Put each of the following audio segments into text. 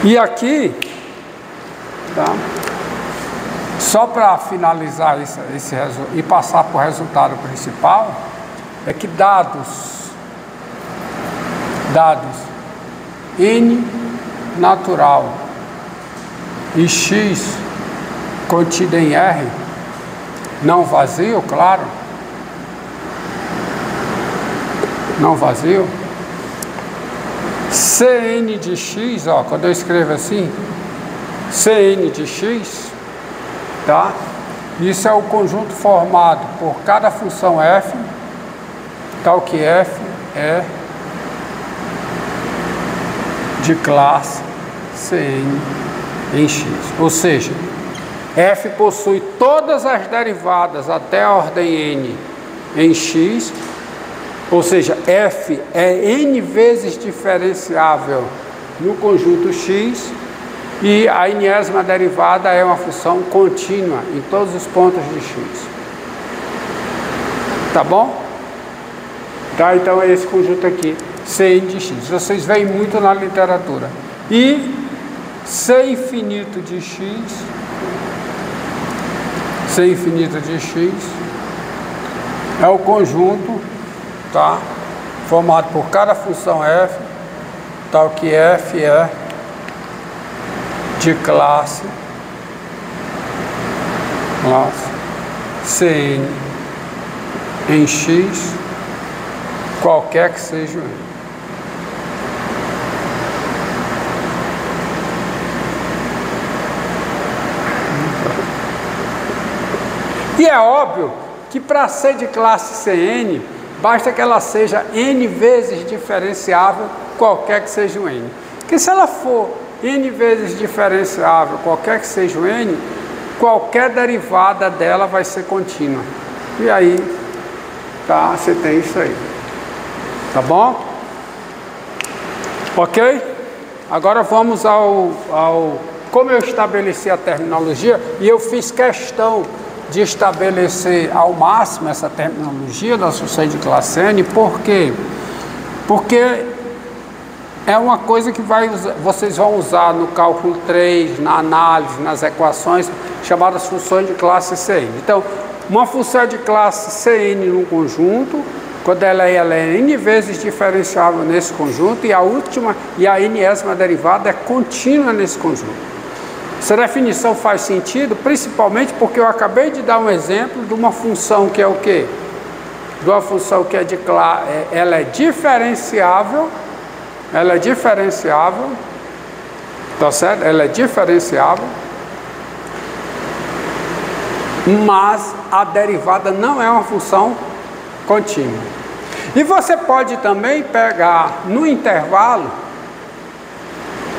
E aqui, tá? Só para finalizar esse e passar para o resultado principal, é que dados N natural e X contido em R, não vazio, claro, não vazio, Cn de X, ó, quando eu escrevo assim, Cn de X, tá? Isso é o conjunto formado por cada função f, tal que f é de classe Cn em X. Ou seja, f possui todas as derivadas até a ordem n em X, ou seja, f é n vezes diferenciável no conjunto X, e a enésima derivada é uma função contínua em todos os pontos de X. Tá bom? Tá, então é esse conjunto aqui, Cn de X. Vocês veem muito na literatura. E C infinito de X, é o conjunto, tá, formado por cada função f, tal que f é de classe Cn em X, qualquer que seja o n. E é óbvio que para ser de classe Cn, basta que ela seja n vezes diferenciável, qualquer que seja o n. Porque se ela for n vezes diferenciável, qualquer que seja o n, qualquer derivada dela vai ser contínua. E aí, tá, você tem isso aí. Tá bom? Ok? Agora vamos como eu estabeleci a terminologia, e eu fiz questão de estabelecer ao máximo essa terminologia das funções de classe N. Por quê? Porque é uma coisa que vocês vão usar no cálculo 3, na análise, nas equações, chamadas funções de classe Cn. Então, uma função de classe Cn num conjunto, quando ela é n vezes diferenciável nesse conjunto, e a enésima derivada é contínua nesse conjunto. Essa definição faz sentido, principalmente porque eu acabei de dar um exemplo de uma função que é o quê? De uma função que é de classe, ela é diferenciável, tá certo? Ela é diferenciável, mas a derivada não é uma função contínua. E você pode também pegar no intervalo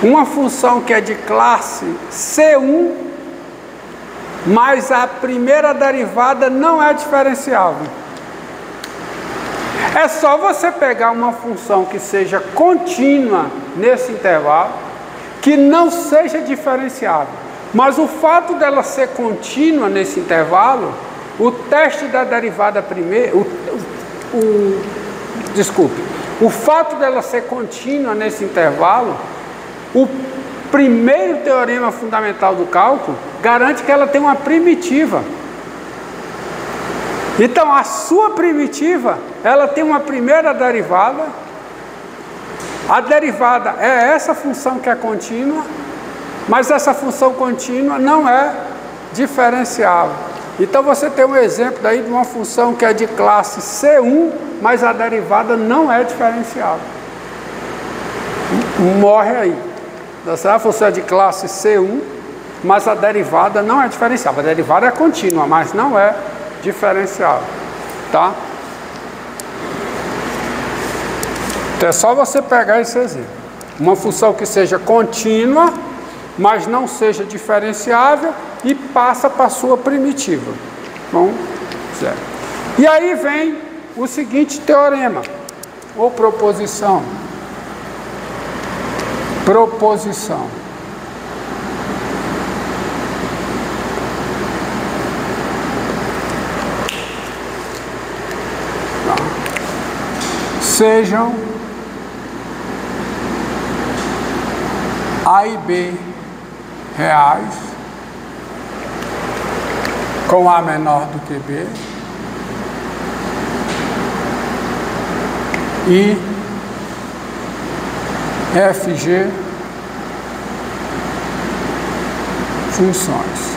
uma função que é de classe C1, mas a primeira derivada não é diferenciável. É só você pegar uma função que seja contínua nesse intervalo, que não seja diferenciável. Mas o fato dela ser contínua nesse intervalo, o teste da derivada primeira, o fato dela ser contínua nesse intervalo, o primeiro teorema fundamental do cálculo garante que ela tem uma primitiva. Então, a sua primitiva, ela tem uma primeira derivada. A derivada é essa função que é contínua, mas essa função contínua não é diferenciável. Então, você tem um exemplo daí de uma função que é de classe C1, mas a derivada não é diferenciável. Morre aí. A função é de classe C1, mas a derivada não é diferenciável. A derivada é contínua, mas não é diferenciável, tá? Então é só você pegar esse exemplo. Uma função que seja contínua, mas não seja diferenciável, e passa para a sua primitiva. Bom, certo. E aí vem o seguinte teorema, ou proposição. Sejam A e B reais, com A menor do que B, e FG funções.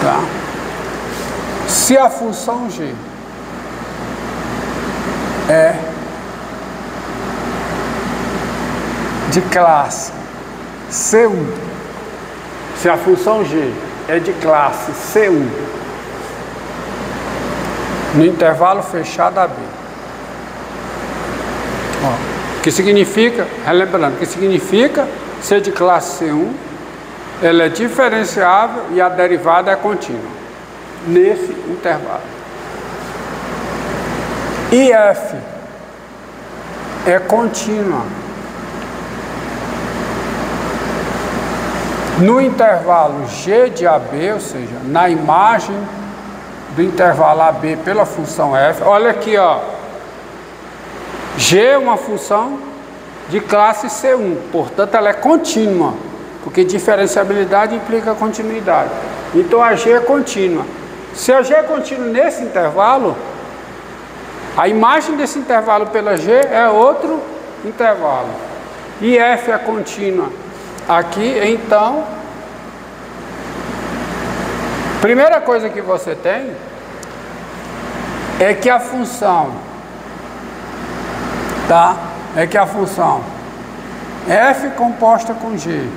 Tá? Se a função G é de classe C1, se a função G é de classe C1 no intervalo fechado AB, ó, que significa, relembrando, que significa ser de classe C1, ela é diferenciável e a derivada é contínua nesse intervalo. E F é contínua no intervalo G de AB, ou seja, na imagem do intervalo AB pela função F. Olha aqui, ó. G é uma função de classe C1, portanto ela é contínua, porque diferenciabilidade implica continuidade. Então a G é contínua. Se a G é contínua nesse intervalo, a imagem desse intervalo pela G é outro intervalo. E F é contínua aqui, então, primeira coisa que você tem é que a função, tá? É que a função F composta com G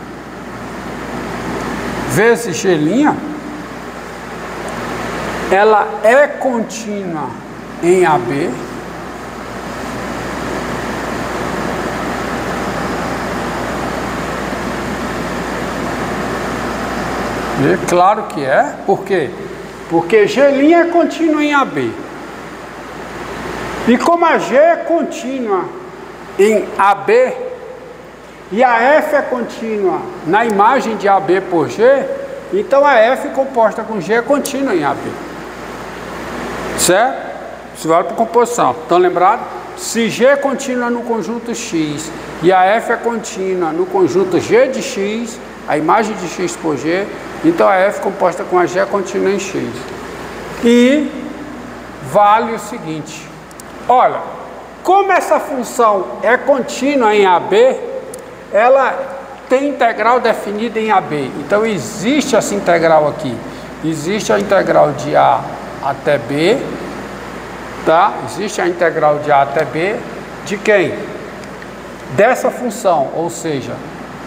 vezes G', ela é contínua em AB, e claro que é. Por quê? Porque G' é contínua em AB. E como a G é contínua em AB e a F é contínua na imagem de AB por G, então a F composta com G é contínua em AB. Certo? Isso vale para composição. Estão lembrados? Se G é contínua no conjunto X e a F é contínua no conjunto G de X, a imagem de X por G, então a F composta com a G é contínua em X. E vale o seguinte: olha, como essa função é contínua em AB, ela tem integral definida em AB. Então existe essa integral aqui. Existe a integral de A até B, tá? Existe a integral de A até B de quem? Dessa função, ou seja,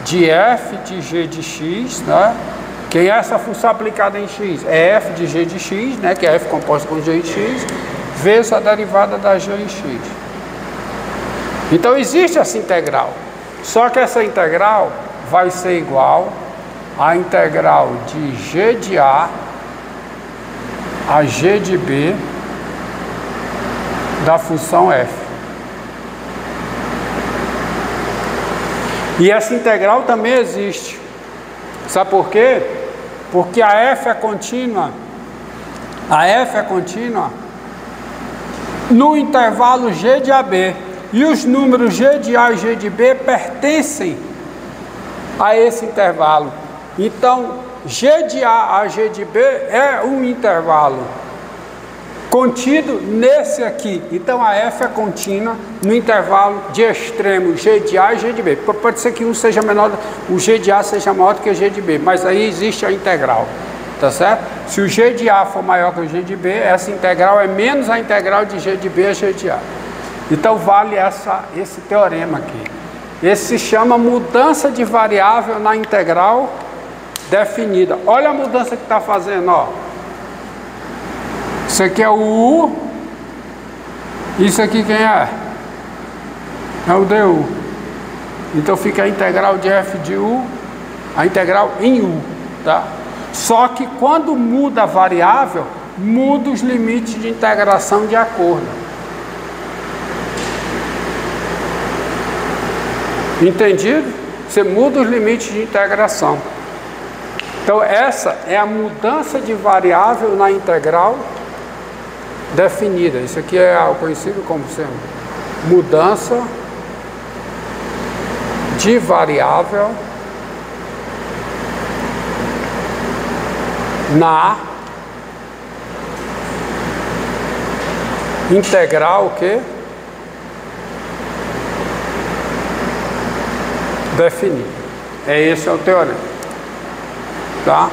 de f de g de x, né? Quem é essa função aplicada em x? É f de g de x, né? Que é f composta com g de x, vezes a derivada da g em x. Então existe essa integral. Só que essa integral vai ser igual à integral de g de A a g de B da função f. E essa integral também existe. Sabe por quê? Porque a f é contínua. A f é contínua no intervalo g de AB. E os números g de A e g de B pertencem a esse intervalo. Então, g de A a g de B é um intervalo contido nesse aqui. Então, a f é contínua no intervalo de extremo g de A e g de B. Pode ser que um seja menor, o g de A seja maior do que o g de B, mas aí existe a integral, tá certo? Se o g de A for maior que o g de B, essa integral é menos a integral de g de B a g de A. Então vale esse teorema aqui. Esse se chama mudança de variável na integral definida. Olha a mudança que está fazendo, ó. Isso aqui é o U. Isso aqui quem é? É o DU. Então fica a integral de f de U, a integral em U, tá? Só que quando muda a variável, muda os limites de integração de acordo. Entendido? Você muda os limites de integração. Então essa é a mudança de variável na integral definida. Isso aqui é conhecido como sendo mudança de variável na integral que definir. Esse é o teorema, tá?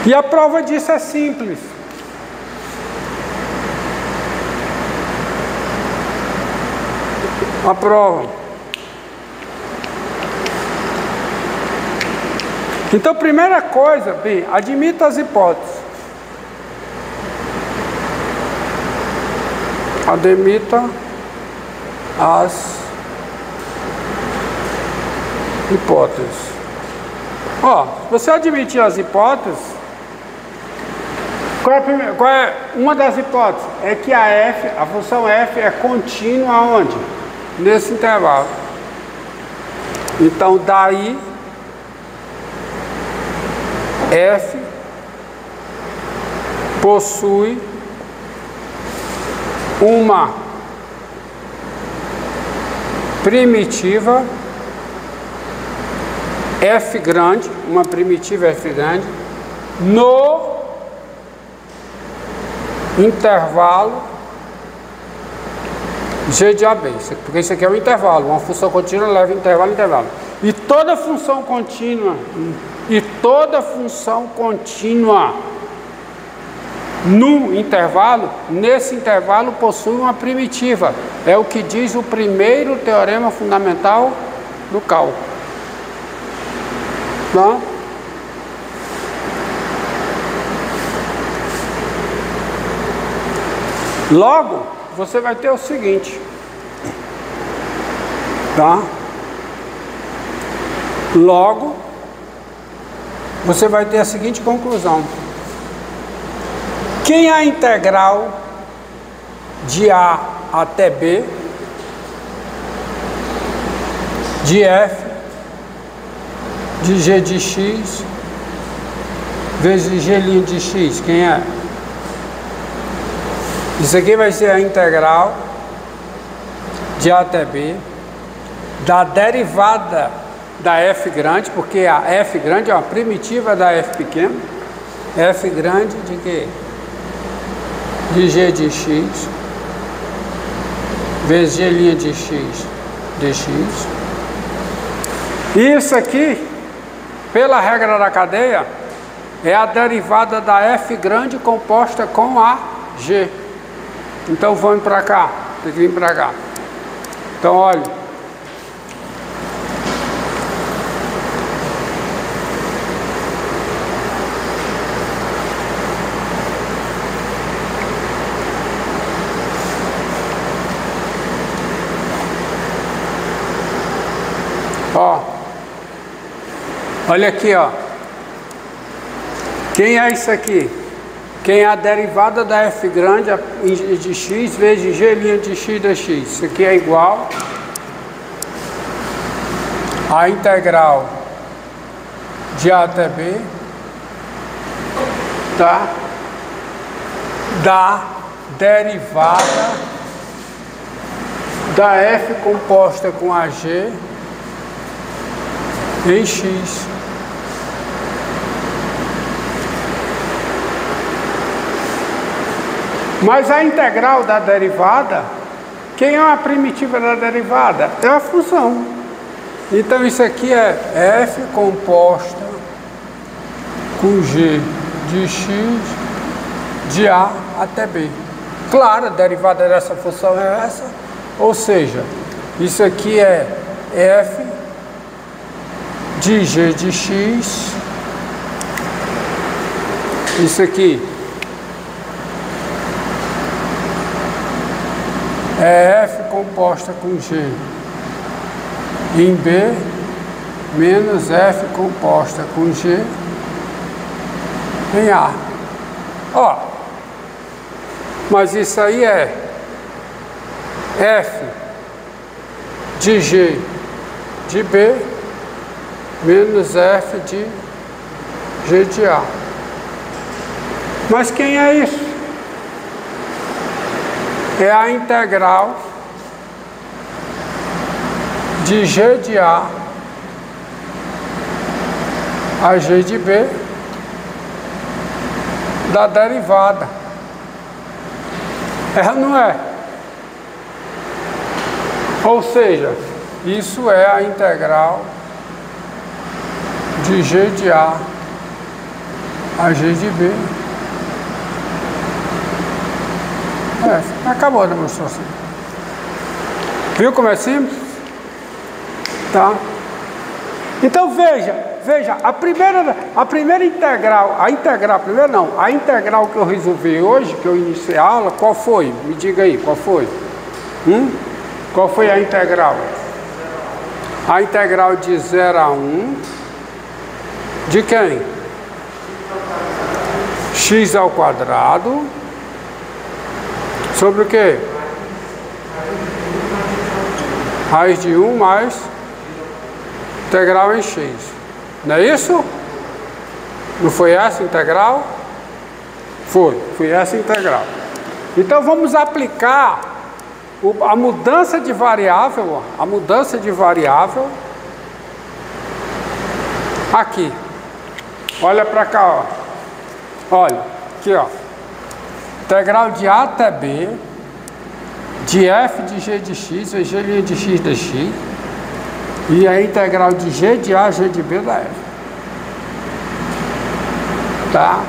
E a prova disso é simples. A prova. Então, primeira coisa, bem, admita as hipóteses. Admita as hipóteses. Ó, se você admitir as hipóteses, qual é uma das hipóteses? É que a função f é contínua aonde? Nesse intervalo. Então, daí, f possui uma primitiva f grande, uma primitiva f grande, no intervalo g de AB, porque isso aqui é um intervalo, uma função contínua leva intervalo a intervalo. E toda função contínua, no intervalo, nesse intervalo possui uma primitiva. É o que diz o primeiro teorema fundamental do cálculo. Tá? Logo, você vai ter o seguinte, tá? Logo, você vai ter a seguinte conclusão. Quem é a integral de A até B de f de g de x vezes g' de x, quem é? Isso aqui vai ser a integral de A até B da derivada da f grande, porque a f grande é uma primitiva da f pequena. F grande de quê? De g de x vezes g' de x dx. Isso aqui, pela regra da cadeia, é a derivada da f grande composta com a g. Então vamos para cá, tem que vir para cá. Então olha, olha aqui, ó. Quem é isso aqui? Quem é a derivada da f grande de x vezes g' de x dx. Isso aqui é igual a integral de A até B, tá? Da derivada da f composta com a g em x. Mas a integral da derivada, quem é a primitiva da derivada? É a função. Então isso aqui é f composta com g de x de A até B. Claro, a derivada dessa função é essa. Ou seja, isso aqui é f de g de x. Isso aqui é f composta com g em B menos f composta com g em A. Ó, mas isso aí é f de g de B menos f de G de A. Mas quem é isso? É a integral de G de A a G de B da derivada. É ou não é? Ou seja, isso é a integral de G de A a G de B. Acabou a demonstração. Viu como é simples? Tá? Então veja, a primeira integral, a integral que eu resolvi hoje, que eu iniciei a aula, qual foi? Me diga aí, qual foi? Qual foi a integral? A integral de 0 a 1, de quem? X ao quadrado, sobre o quê? Raiz de 1 mais integral em x. Não é isso? Não foi essa integral? Foi essa integral. Então vamos aplicar a mudança de variável, aqui. Olha para cá, ó. Olha, aqui, ó. Integral de A até B, de f de g de x, e g' de x dx, e a integral de g de A, g de B da f. Tá?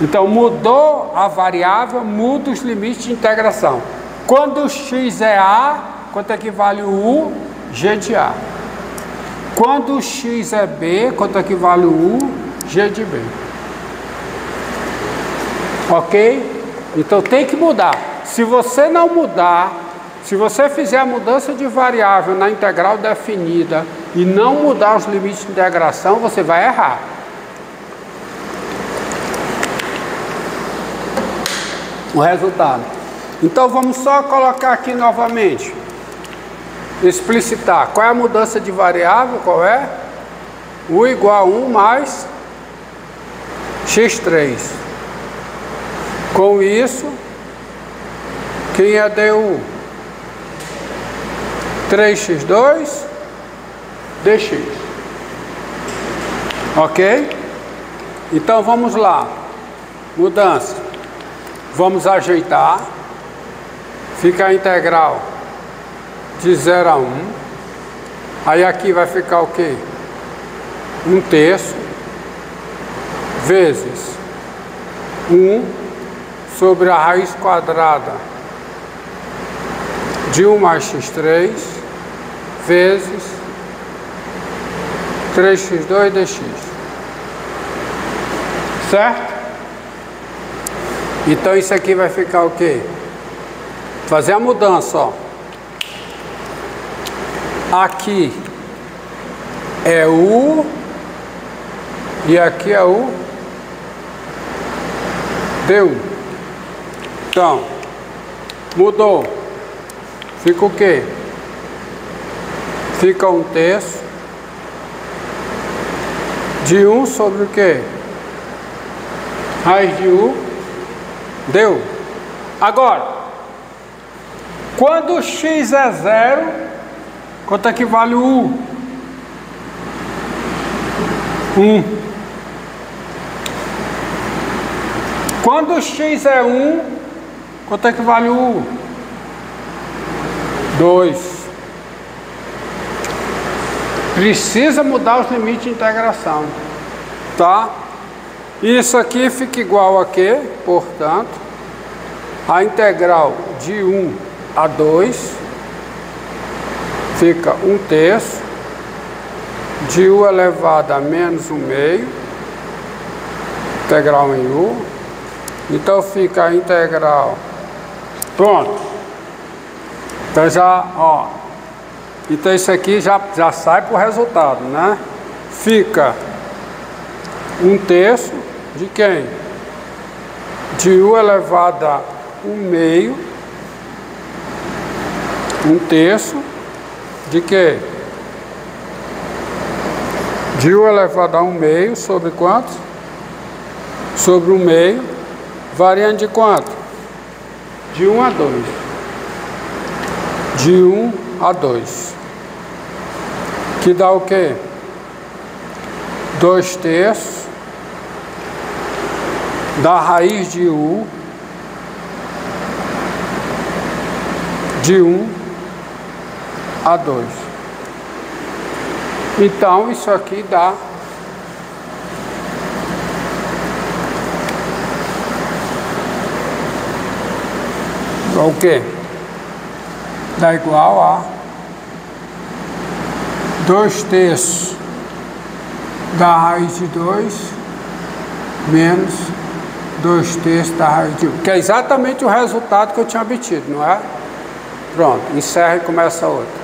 Então mudou a variável, muda os limites de integração. Quando o x é A, quanto equivale o U? G de A. Quando o x é B, quanto equivale o U? G de B. Ok? Então tem que mudar. Se você não mudar, se você fizer a mudança de variável na integral definida e não mudar os limites de integração, você vai errar. O resultado. Então vamos só colocar aqui novamente. Explicitar. Qual é a mudança de variável? Qual é? U igual a 1 mais x3. Com isso, quem é du? 3x2 dx. Ok? Então vamos lá. Mudança. Vamos ajeitar. Fica a integral de 0 a 1. Aí aqui vai ficar o quê? 1/3 vezes 1 sobre a raiz quadrada de 1 mais x3 vezes 3x2 dx. Certo? Então isso aqui vai ficar o quê? Fazer a mudança, ó. Aqui é U e aqui é o du. Então, mudou. Fica o quê? Fica 1/3 de 1 sobre o quê? Raiz de U du. Agora, quando x é 0, quanto equivale o U? 1. Quando x é 1, quanto equivale o U? 2. Precisa mudar os limites de integração. Tá? Isso aqui fica igual a quê? Portanto, a integral de 1 a 2 fica 1/3 de U elevado a menos 1/2, integral em U. Então fica a integral. Pronto. Então já, ó. Então isso aqui já sai para o resultado, né? Fica 1/3 de quem? De U elevado a 1/2. 1/3 de quê? De U elevado a 1/2 sobre quantos? sobre o meio, variando de quanto? De 1 a 2. De 1 a 2. Que dá o quê? 2/3 da raiz de U de 1 a 2. Então, isso aqui dá o quê? Dá igual a 2/3 da raiz de 2 menos 2/3 da raiz de 1, que é exatamente o resultado que eu tinha obtido, não é? Pronto, encerra e começa outra.